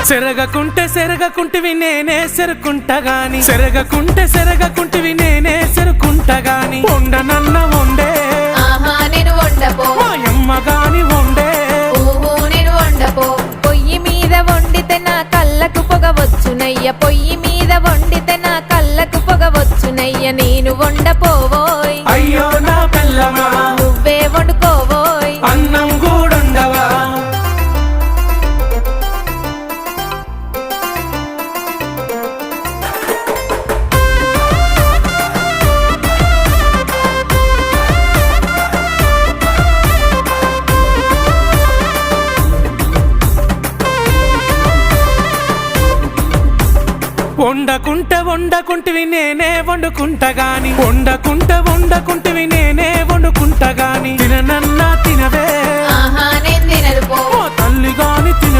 సెరగకుంటివి నేనే సెరుకుంటగాని సెరగకుంటివి నేనే సెరుకుంటగాని వండనన్న వండే ఆహా నేను వండపో మాయమ్మ గాని వండే ఊహు నేను వండపో పొయ్యి మీద వండితే నా కళ్ళకు పొగ వచ్చునయ్య పొయ్యి మీద వండితే నా కళ్ళకు పొగ వచ్చునయ్య నేను వండపోవోయ్ అయ్యో నా పిల్లమా నువ్వే వండుకోవోయ్ అన్నం కూడుండవా వండకుంటివి నేనే వండుకుంటగాని వండకుంటివి నేనే వండుకుంటగాని తిననన్నా తినవే ఆహా నేను తినదు పో తల్లి గాని తిన